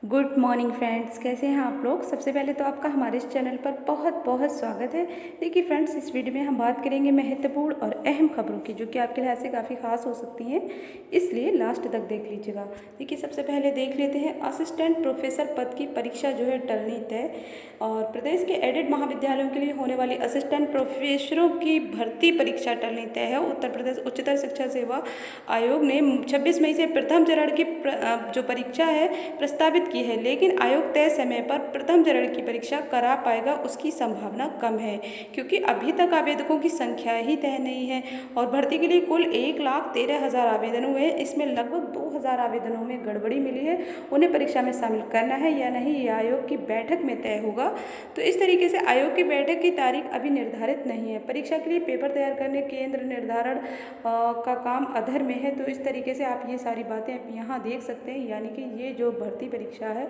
Good morning friends, कैसे हैं आप लोग। सबसे पहले तो आपका हमारे इस चैनल पर बहुत बहुत स्वागत है। देखिए फ्रेंड्स, इस वीडियो में हम बात करेंगे महत्वपूर्ण और अहम खबरों की, जो कि आपके लिहाज से काफ़ी खास हो सकती हैं, इसलिए लास्ट तक देख लीजिएगा। देखिए, सबसे पहले देख लेते हैं असिस्टेंट प्रोफेसर पद की परीक्षा जो है टलनी तय। और प्रदेश के एडेड महाविद्यालयों के लिए होने वाली असिस्टेंट प्रोफेसरों की भर्ती परीक्षा टलनी तय है। उत्तर प्रदेश उच्चतर शिक्षा सेवा आयोग ने 26 मई से प्रथम चरण की जो परीक्षा है प्रस्तावित की है, लेकिन आयोग तय समय पर प्रथम चरण की परीक्षा करा पाएगा उसकी संभावना कम है, क्योंकि अभी तक आवेदकों की संख्या ही तय नहीं है। और भर्ती के लिए कुल 1,13,000 आवेदन हुए हैं। इसमें लगभग 2,000 आवेदनों में गड़बड़ी मिली है। उन्हें परीक्षा में शामिल करना है या नहीं, ये आयोग की बैठक में तय होगा। तो इस तरीके से आयोग की बैठक की तारीख अभी निर्धारित नहीं है। परीक्षा के लिए पेपर तैयार करने केंद्र निर्धारण का काम अधर में है। तो इस तरीके से आप ये सारी बातें आप यहाँ देख सकते हैं, यानी कि ये जो भर्ती परीक्षा है,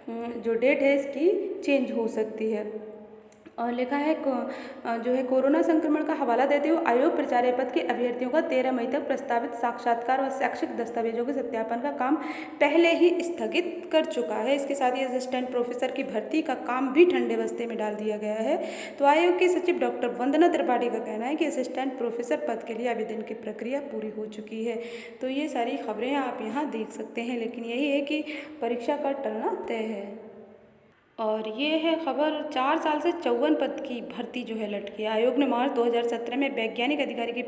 जो डेट है इसकी चेंज हो सकती है। और लिखा है जो है कोरोना संक्रमण का हवाला देते हुए आयोग प्राचार्य पद के अभ्यर्थियों का 13 मई तक प्रस्तावित साक्षात्कार व शैक्षिक दस्तावेजों के सत्यापन का काम पहले ही स्थगित कर चुका है। इसके साथ ही असिस्टेंट प्रोफेसर की भर्ती का काम भी ठंडे बस्ते में डाल दिया गया है। तो आयोग के सचिव डॉक्टर वंदना त्रिपाठी का कहना है कि असिस्टेंट प्रोफेसर पद के लिए आवेदन की प्रक्रिया पूरी हो चुकी है। तो ये सारी खबरें आप यहाँ देख सकते हैं, लेकिन यही है कि परीक्षा का टलना तय है। और ये है खबर, 4 साल से 54 पद की भर्ती जो है लटकी है। आयोग ने मार्च 2017 में वैज्ञानिक अधिकारी के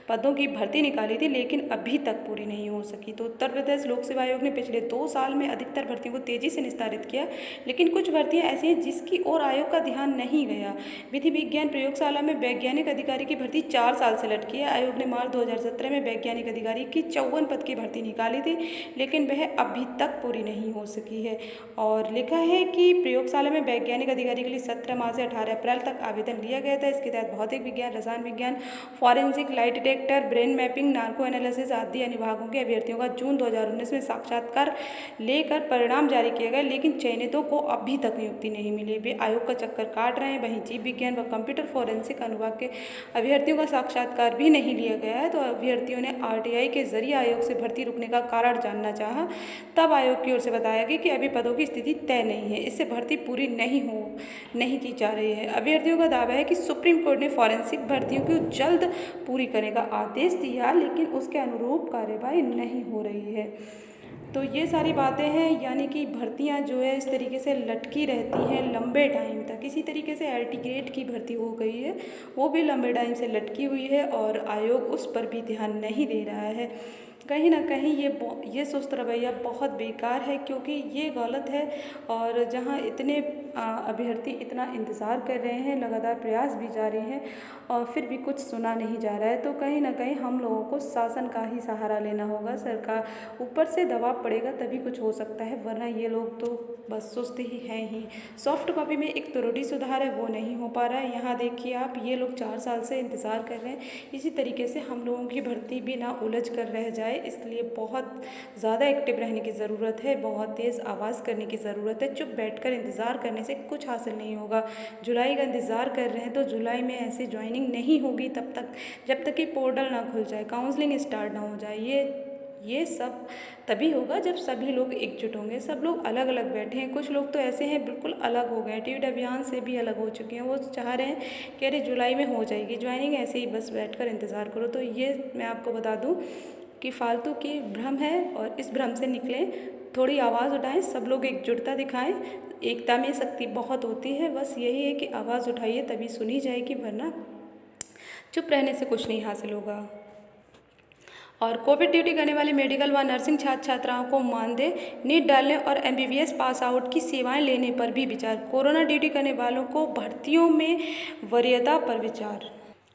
पदों की भर्ती निकाली थी, लेकिन अभी तक पूरी नहीं हो सकी। तो उत्तर प्रदेश लोक सेवा आयोग ने पिछले 2 साल में अधिकतर भर्तियों को तेजी से निस्तारित किया, लेकिन कुछ भर्तियां ऐसी हैं जिसकी ओर आयोग का ध्यान नहीं गया। विधि विज्ञान प्रयोगशाला में वैज्ञानिक अधिकारी की भर्ती 4 साल से लटकी है। आयोग ने मार्च 2017 में वैज्ञानिक अधिकारी की 54 पद की भर्ती निकाली थी, लेकिन वह अभी तक पूरी नहीं हो सकी है। और लिखा है कि प्रयोगशाला में वैज्ञानिक अधिकारी के लिए 17 मार्च से 18 अप्रैल तक आवेदन लिया गया था। इसके तहत भौतिक विज्ञान, रसायन विज्ञान, forensic, light detector, brain mapping, narco analysis आदि अनुभागों के अभ्यर्थियों का जून 2019 में साक्षात्कार लेकर परिणाम जारी किया गया, लेकिन चयनितों को अभी तक नियुक्ति नहीं मिली। वे आयोग का चक्कर काट रहे हैं। वहीं जीव विज्ञान व कंप्यूटर फॉरेंसिक अनुभाग के अभ्यर्थियों का साक्षात्कार भी नहीं लिया गया है। तो अभ्यर्थियों ने RTI के जरिए आयोग से भर्ती रुकने का कारण जानना चाहा, तब आयोग की ओर से बताया गया कि अभी पदों की स्थिति तय नहीं है, इससे भर्ती पूरी नहीं की जा रही है। अभ्यर्थियों का दावा है कि सुप्रीम कोर्ट ने फॉरेंसिक भर्तियों को जल्द पूरी करने का आदेश दिया, लेकिन उसके अनुरूप कार्यवाही नहीं हो रही है। तो ये सारी बातें हैं, यानी कि भर्तियां जो है इस तरीके से लटकी रहती हैं लंबे टाइम तक। इसी तरीके से LT ग्रेड की भर्ती हो गई है, वो भी लंबे टाइम से लटकी हुई है और आयोग उस पर भी ध्यान नहीं दे रहा है। कहीं ना कहीं ये सुस्त रवैया बहुत बेकार है, क्योंकि ये गलत है। और जहाँ इतने अभ्यर्थी इतना इंतज़ार कर रहे हैं, लगातार प्रयास भी जारी हैं, और फिर भी कुछ सुना नहीं जा रहा है। तो कहीं ना कहीं हम लोगों को शासन का ही सहारा लेना होगा। सरकार ऊपर से दबाव पड़ेगा तभी कुछ हो सकता है, वरना ये लोग तो बस सुस्त ही हैं ही। सॉफ्ट कॉपी में एक त्रुटि सुधार है, वो नहीं हो पा रहा है। यहाँ देखिए आप, ये लोग 4 साल से इंतज़ार कर रहे हैं। इसी तरीके से हम लोगों की भर्ती भी ना उलझ कर रह जाए, इसलिए बहुत ज़्यादा एक्टिव रहने की ज़रूरत है, बहुत तेज़ आवाज़ करने की ज़रूरत है। चुप बैठकर इंतज़ार करने से कुछ हासिल नहीं होगा। जुलाई का इंतज़ार कर रहे हैं तो जुलाई में ऐसी ज्वाइनिंग नहीं होगी तब तक, जब तक कि पोर्टल ना खुल जाए, काउंसलिंग स्टार्ट ना हो जाए। ये सब तभी होगा जब सभी लोग एकजुट होंगे। सब लोग अलग अलग बैठे हैं। कुछ लोग तो ऐसे हैं बिल्कुल अलग हो गए, टीट अभियान से भी अलग हो चुके हैं। वो चाह रहे हैं कि अरे जुलाई में हो जाएगी ज्वाइनिंग, ऐसे ही बस बैठकर इंतज़ार करो। तो ये मैं आपको बता दूं कि फालतू की भ्रम है, और इस भ्रम से निकलें, थोड़ी आवाज़ उठाएं, सब लोग एकजुटता दिखाएं। एकता में शक्ति बहुत होती है। बस यही है कि आवाज़ उठाइए, तभी सुनी जाएगी, वरना चुप रहने से कुछ नहीं हासिल होगा। और कोविड ड्यूटी करने वाले मेडिकल व नर्सिंग छात्र छात्राओं को मानदेय, नीट डालने और MBBS पास आउट की सेवाएं लेने पर भी विचार। कोरोना ड्यूटी करने वालों को भर्तियों में वरीयता पर विचार।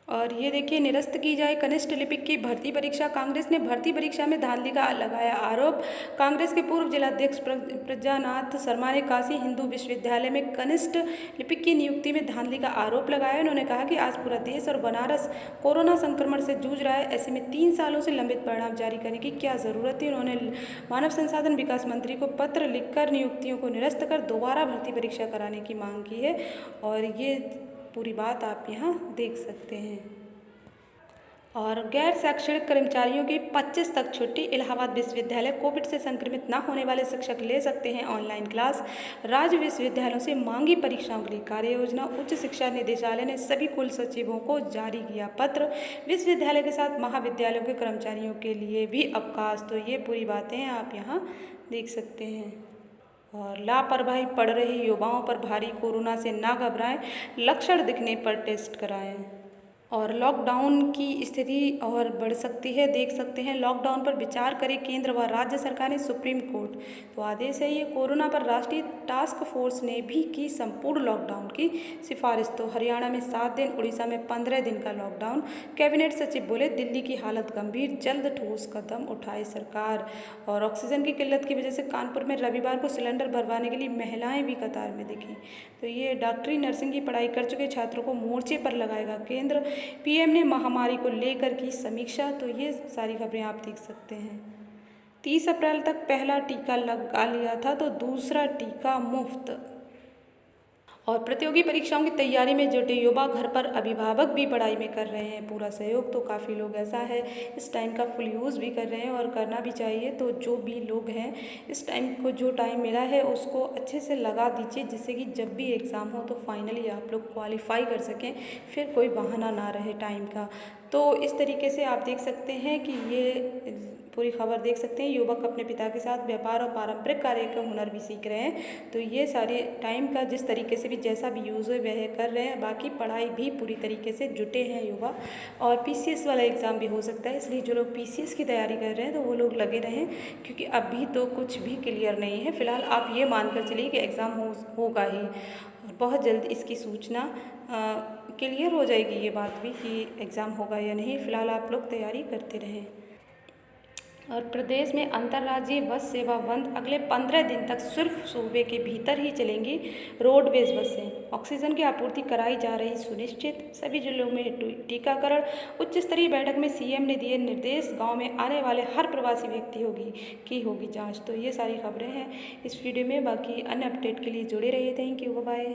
और ये देखिए, निरस्त की जाए कनिष्ठ लिपिक की भर्ती परीक्षा। कांग्रेस ने भर्ती परीक्षा में धांधली का लगाया आरोप। कांग्रेस के पूर्व जिलाध्यक्ष प्रज्ञानाथ शर्मा ने काशी हिंदू विश्वविद्यालय में कनिष्ठ लिपिक की नियुक्ति में धांधली का आरोप लगाया। उन्होंने कहा कि आज पूरा देश और बनारस कोरोना संक्रमण से जूझ रहा है, ऐसे में 3 सालों से लंबित परिणाम जारी करने की क्या ज़रूरत थी। उन्होंने मानव संसाधन विकास मंत्री को पत्र लिखकर नियुक्तियों को निरस्त कर दोबारा भर्ती परीक्षा कराने की मांग की है। और ये पूरी बात आप यहाँ देख सकते हैं। और गैर शैक्षणिक कर्मचारियों की 25 तक छुट्टी। इलाहाबाद विश्वविद्यालय कोविड से संक्रमित न होने वाले शिक्षक ले सकते हैं ऑनलाइन क्लास। राज्य विश्वविद्यालयों से मांगी परीक्षाओं के लिए कार्य योजना। उच्च शिक्षा निदेशालय ने सभी कुल सचिवों को जारी किया पत्र। विश्वविद्यालय के साथ महाविद्यालयों के कर्मचारियों के लिए भी अवकाश। तो ये पूरी बातें आप यहाँ देख सकते हैं। और लापरवाही पड़ रही युवाओं पर भारी, कोरोना से ना घबराएं, लक्षण दिखने पर टेस्ट कराएं। और लॉकडाउन की स्थिति और बढ़ सकती है, देख सकते हैं। लॉकडाउन पर विचार करे केंद्र व राज्य सरकारें, सुप्रीम कोर्ट। तो आदेश है ये। कोरोना पर राष्ट्रीय टास्क फोर्स ने भी की संपूर्ण लॉकडाउन की सिफारिश। तो हरियाणा में 7 दिन, उड़ीसा में 15 दिन का लॉकडाउन। कैबिनेट सचिव बोले दिल्ली की हालत गंभीर, जल्द ठोस कदम उठाए सरकार। और ऑक्सीजन की किल्लत की वजह से कानपुर में रविवार को सिलेंडर भरवाने के लिए महिलाएं भी कतार में दिखी। तो ये डॉक्टरी नर्सिंग की पढ़ाई कर चुके छात्रों को मोर्चे पर लगाएगा केंद्र। पीएम ने महामारी को लेकर की समीक्षा। तो ये सारी खबरें आप देख सकते हैं। 30 अप्रैल तक पहला टीका लगा लिया था तो दूसरा टीका मुफ्त। और प्रतियोगी परीक्षाओं की तैयारी में जुटे युवा, घर पर अभिभावक भी पढ़ाई में कर रहे हैं पूरा सहयोग। तो काफ़ी लोग ऐसा है इस टाइम का फुल यूज़ भी कर रहे हैं और करना भी चाहिए। तो जो भी लोग हैं इस टाइम को जो टाइम मिला है उसको अच्छे से लगा दीजिए, जिससे कि जब भी एग्ज़ाम हो तो फाइनली आप लोग क्वालिफाई कर सकें, फिर कोई बहाना ना रहे टाइम का। तो इस तरीके से आप देख सकते हैं कि ये पूरी खबर देख सकते हैं। युवक अपने पिता के साथ व्यापार और पारंपरिक कार्य का हुनर भी सीख रहे हैं। तो ये सारे टाइम का जिस तरीके से भी जैसा भी यूज़ है वह कर रहे हैं। बाकी पढ़ाई भी पूरी तरीके से जुटे हैं युवा। और पीसीएस वाला एग्ज़ाम भी हो सकता है, इसलिए जो लोग पीसीएस की तैयारी कर रहे हैं तो वो लोग लगे रहें, क्योंकि अभी तो कुछ भी क्लियर नहीं है। फिलहाल आप ये मानकर चलिए कि एग्ज़ाम होगा ही, और बहुत जल्द इसकी सूचना क्लियर हो जाएगी ये बात भी कि एग्ज़ाम होगा या नहीं। फ़िलहाल आप लोग तैयारी करते रहें। और प्रदेश में अंतर्राज्यीय बस सेवा बंद। अगले 15 दिन तक सिर्फ सूबे के भीतर ही चलेंगी रोडवेज बसें। ऑक्सीजन की आपूर्ति कराई जा रही सुनिश्चित। सभी जिलों में टीकाकरण। उच्च स्तरीय बैठक में सीएम ने दिए निर्देश। गांव में आने वाले हर प्रवासी व्यक्ति होगी जांच। तो ये सारी खबरें हैं इस वीडियो में। बाकी अन्य अपडेट के लिए जुड़े रहिए। Thank you, bye.